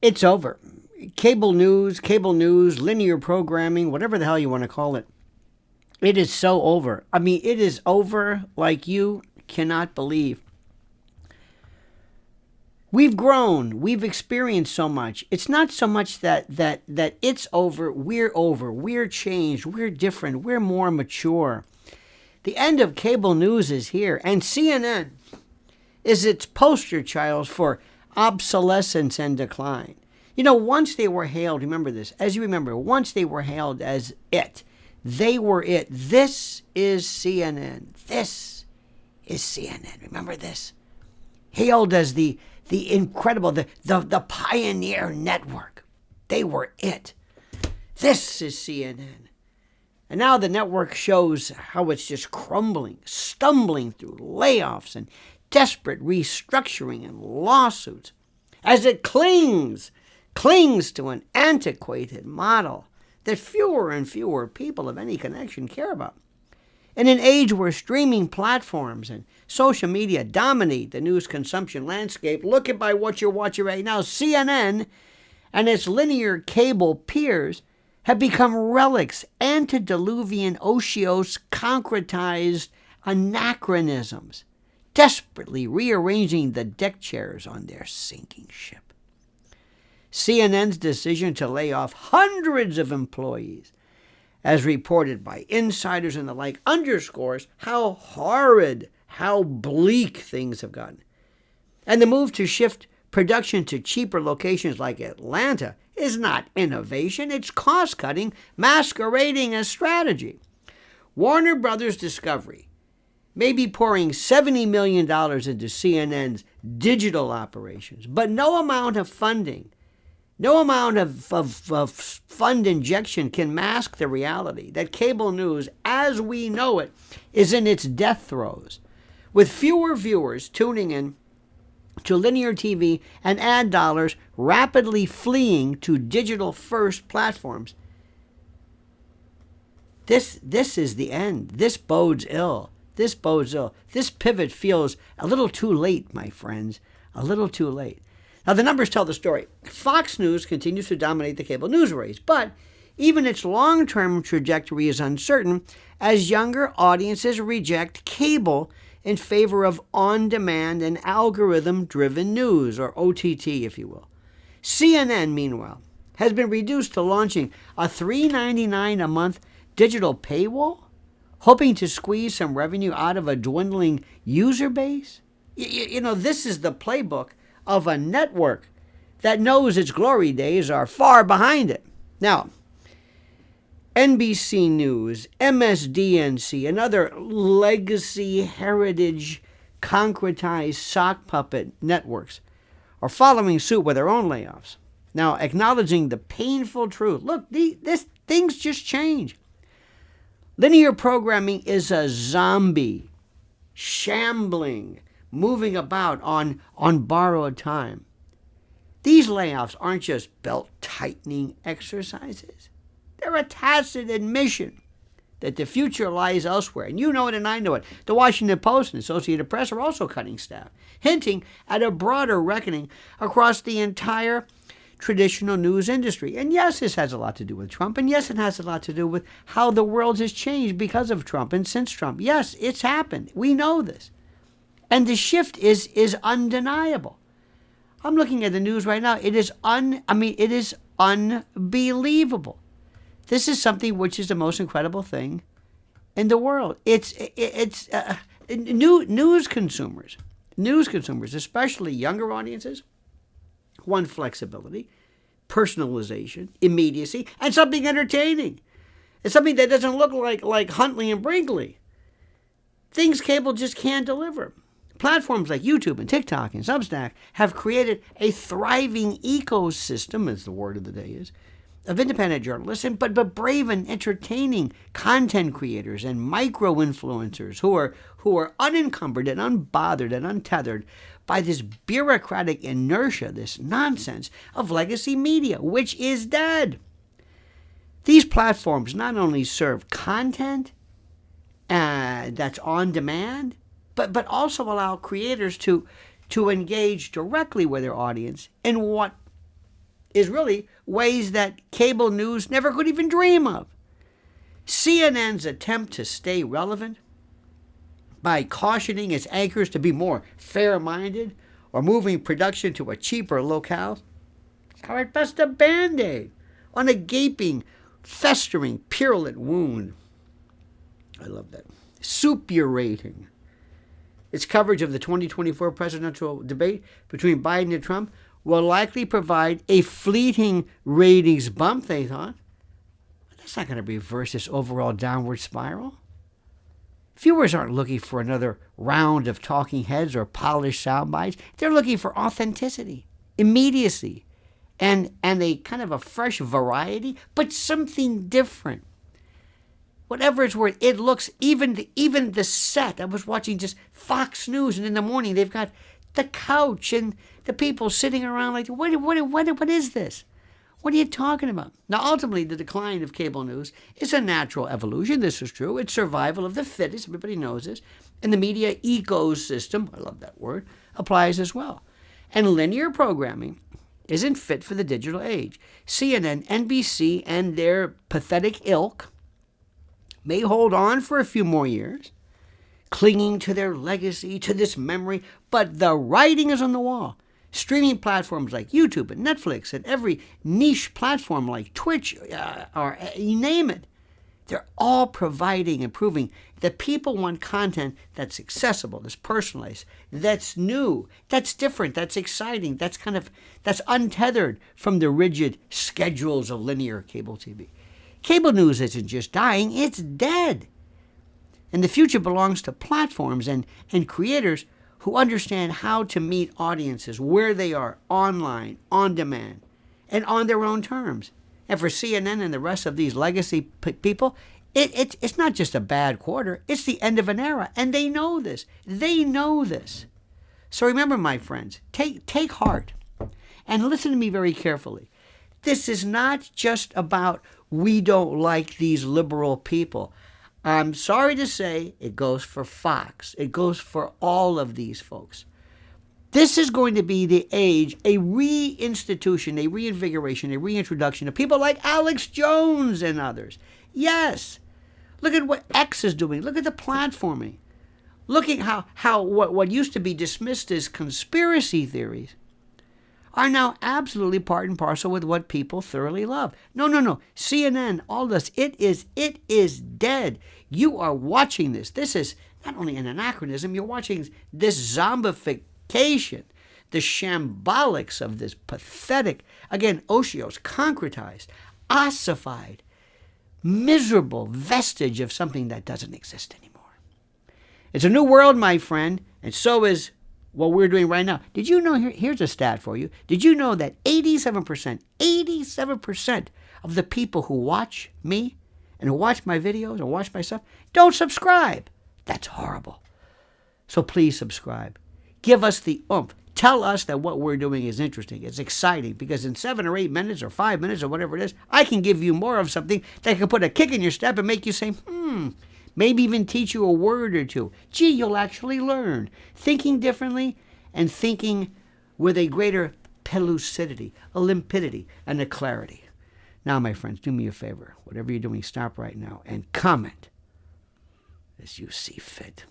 It's over. Cable news, linear programming, whatever the hell you want to call it. It is so over. I mean, it is over like you cannot believe. We've grown. We've experienced so much. It's not so much that it's over. We're changed. We're different. We're more mature. The end of cable news is here, and CNN is its poster child for obsolescence and decline. You know, once they were hailed, remember this, as you remember, once they were hailed as it. They were it. This is CNN. This is CNN. Remember this? Hailed as the incredible, the pioneer network. They were it. This is CNN. And now the network shows how it's just crumbling, stumbling through layoffs and desperate restructuring and lawsuits as it clings to an antiquated model that fewer and fewer people of any connection care about. In an age where streaming platforms and social media dominate the news consumption landscape, look at by what you're watching right now. CNN and its linear cable peers have become relics, antediluvian otiose, concretized anachronisms, desperately rearranging the deck chairs on their sinking ship. CNN's decision to lay off hundreds of employees, as reported by insiders and the like, underscores how horrid, how bleak things have gotten. And the move to shift production to cheaper locations like Atlanta is not innovation, it's cost-cutting masquerading as strategy. Warner Brothers Discovery may be pouring $70 million into CNN's digital operations, but no amount of funding, no amount of fund injection can mask the reality that cable news, as we know it, is in its death throes, with fewer viewers tuning in to linear TV and ad dollars rapidly fleeing to digital-first platforms. This is the end. This bodes ill. This pivot feels a little too late, my friends, a little too late. Now, the numbers tell the story. Fox News continues to dominate the cable news race, but even its long-term trajectory is uncertain as younger audiences reject cable in favor of on-demand and algorithm-driven news, or OTT, if you will. CNN, meanwhile, has been reduced to launching a $3.99 a month digital paywall, hoping to squeeze some revenue out of a dwindling user base. You know, this is the playbook of a network that knows its glory days are far behind it. Now, NBC News, MSDNC, and other legacy heritage concretized sock puppet networks are following suit with their own layoffs. Now, acknowledging the painful truth. Look, things just change. Linear programming is a zombie, shambling, moving about on borrowed time. These layoffs aren't just belt-tightening exercises. They're a tacit admission that the future lies elsewhere. And you know it and I know it. The Washington Post and Associated Press are also cutting staff, hinting at a broader reckoning across the entire traditional news industry. And yes, this has a lot to do with Trump. And yes, it has a lot to do with how the world has changed because of Trump and since Trump. Yes, it's happened. We know this. And the shift is undeniable. I'm looking at the news right now. It is unbelievable. This is something which is the most incredible thing in the world. News consumers, especially younger audiences, want flexibility, personalization, immediacy, and something entertaining. It's something that doesn't look like Huntley and Brinkley. Things cable just can't deliver. Platforms like YouTube and TikTok and Substack have created a thriving ecosystem, as the word of the day is, of independent journalists, but brave and entertaining content creators and micro-influencers who are unencumbered and unbothered and untethered by this bureaucratic inertia, this nonsense of legacy media, which is dead. These platforms not only serve content that's on demand, but also allow creators to engage directly with their audience in what is really ways that cable news never could even dream of. CNN's attempt to stay relevant by cautioning its anchors to be more fair-minded or moving production to a cheaper locale, how it busts a Band-Aid on a gaping, festering, purulent wound. I love that. Supurating. Its coverage of the 2024 presidential debate between Biden and Trump will likely provide a fleeting ratings bump, they thought. But that's not going to reverse this overall downward spiral. Viewers aren't looking for another round of talking heads or polished sound bites. They're looking for authenticity, immediacy, and a kind of a fresh variety, but something different. Whatever it's worth, it looks, even the set. I was watching just Fox News, and in the morning they've got the couch and the people sitting around like, what is this? What are you talking about? Now, ultimately, the decline of cable news is a natural evolution. This is true. It's survival of the fittest. Everybody knows this. And the media ecosystem, I love that word, applies as well. And linear programming isn't fit for the digital age. CNN, NBC, and their pathetic ilk may hold on for a few more years, clinging to their legacy, to this memory, but the writing is on the wall. Streaming platforms like YouTube and Netflix and every niche platform like Twitch, or you name it, they're all providing and proving that people want content that's accessible, that's personalized, that's new, that's different, that's exciting, that's untethered from the rigid schedules of linear cable TV. Cable news isn't just dying, it's dead. And the future belongs to platforms and creators who understand how to meet audiences where they are, online, on demand, and on their own terms. And for CNN and the rest of these legacy people, it's not just a bad quarter, it's the end of an era. And they know this. They know this. So remember, my friends, take heart and listen to me very carefully. This is not just about we don't like these liberal people. I'm sorry to say it goes for Fox. It goes for all of these folks. This is going to be the age, a reinstitution, a reinvigoration, a reintroduction of people like Alex Jones and others. Yes. Look at what X is doing. Look at the platforming. Look at how what used to be dismissed as conspiracy theories are now absolutely part and parcel with what people thoroughly love. No. CNN, all this, it is dead. You are watching this. This is not only an anachronism, you're watching this zombification, the shambolics of this pathetic, again, otiose, concretized, ossified, miserable vestige of something that doesn't exist anymore. It's a new world, my friend, and so is what we're doing right now. Did you know, here's a stat for you. Did you know that 87% of the people who watch me and who watch my videos and watch my stuff don't subscribe? That's horrible. So please subscribe. Give us the oomph. Tell us that what we're doing is interesting, it's exciting, because in 7 or 8 minutes or 5 minutes or whatever it is, I can give you more of something that can put a kick in your step and make you say, maybe even teach you a word or two. Gee, you'll actually learn. Thinking differently and thinking with a greater pellucidity, a limpidity, and a clarity. Now, my friends, do me a favor. Whatever you're doing, stop right now and comment as you see fit.